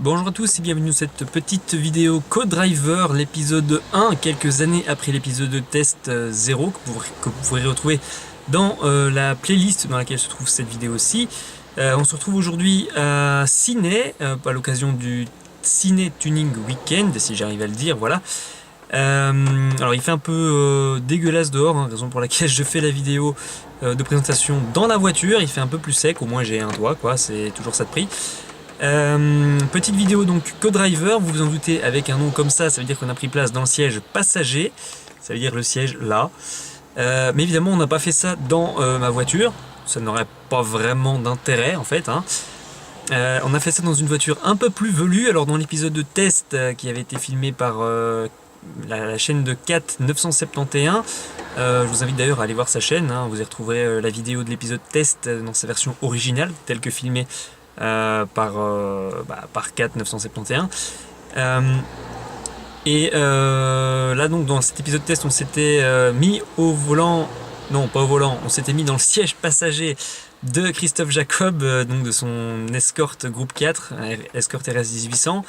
Bonjour à tous et bienvenue dans cette petite vidéo CoDriver, l'épisode 1, quelques années après l'épisode test 0, que vous pourrez retrouver dans la playlist dans laquelle se trouve cette vidéo aussi. On se retrouve aujourd'hui à Ciné, à l'occasion du Ciné Tuning Weekend, si j'arrive à le dire, voilà. Alors il fait un peu dégueulasse dehors, hein, raison pour laquelle je fais la vidéo de présentation dans la voiture. Il fait un peu plus sec, au moins j'ai un toit, quoi, c'est toujours ça de prix. Petite vidéo donc CoDriver, vous vous en doutez, avec un nom comme ça veut dire qu'on a pris place dans le siège passager, ça veut dire le siège là. Mais évidemment on n'a pas fait ça dans ma voiture, ça n'aurait pas vraiment d'intérêt en fait, hein. On a fait ça dans une voiture un peu plus velue. Alors dans l'épisode de test qui avait été filmé par la chaîne de Cat 971, je vous invite d'ailleurs à aller voir sa chaîne, hein. Vous y retrouverez la vidéo de l'épisode test dans sa version originale, telle que filmée par Cat 971. Là donc dans cet épisode test on s'était mis au volant, non pas au volant, on s'était mis dans le siège passager de Christophe Jacob, donc de son Escort Groupe 4, Escort RS 1800,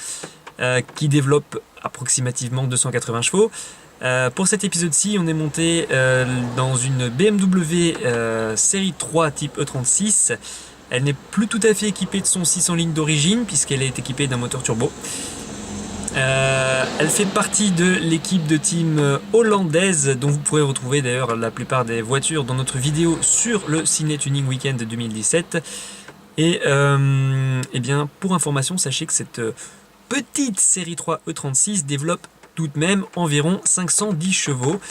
qui développe approximativement 280 chevaux. Pour cet épisode-ci, on est monté dans une BMW série 3 type E36. Elle n'est plus tout à fait équipée de son 6 en ligne d'origine, puisqu'elle est équipée d'un moteur turbo. Elle fait partie de l'équipe de team hollandaise, dont vous pourrez retrouver d'ailleurs la plupart des voitures dans notre vidéo sur le Ciné Tuning Weekend 2017. Et bien, pour information, sachez que cette petite série 3 E36 développe tout de même environ 510 chevaux.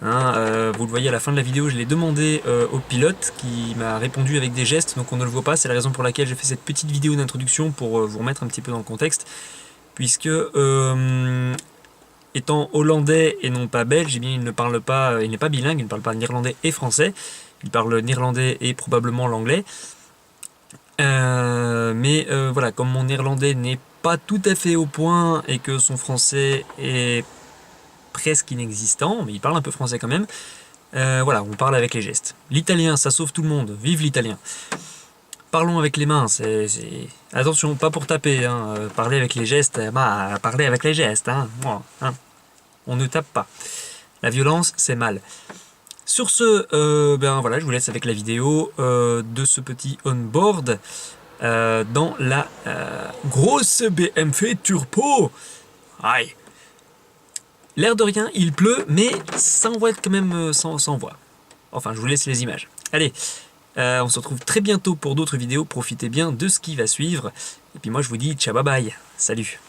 Vous le voyez à la fin de la vidéo, je l'ai demandé au pilote qui m'a répondu avec des gestes, donc on ne le voit pas. C'est la raison pour laquelle j'ai fait cette petite vidéo d'introduction pour vous remettre un petit peu dans le contexte, puisque étant hollandais et non pas belge, eh bien, il ne parle pas, il n'est pas bilingue, il ne parle pas néerlandais et français, il parle néerlandais et probablement l'anglais. Voilà, comme mon néerlandais n'est pas tout à fait au point et que son français est presque inexistant, mais il parle un peu français quand même, voilà, on parle avec les gestes. L'italien, ça sauve tout le monde, vive l'italien. Parlons avec les mains, attention, pas pour taper, hein. Parler avec les gestes, parler avec les gestes, hein. On ne tape pas. La violence, c'est mal. Sur ce, voilà, je vous laisse avec la vidéo de ce petit on-board dans la grosse BMW Turbo. Aïe. L'air de rien, il pleut, mais ça envoie quand même sans voix. Enfin, je vous laisse les images. Allez, on se retrouve très bientôt pour d'autres vidéos. Profitez bien de ce qui va suivre. Et puis moi, je vous dis ciao, bye bye. Salut.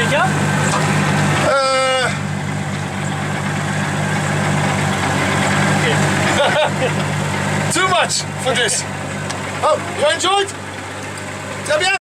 quelqu'un? Too much for this. Oh, you enjoyed? Très bien.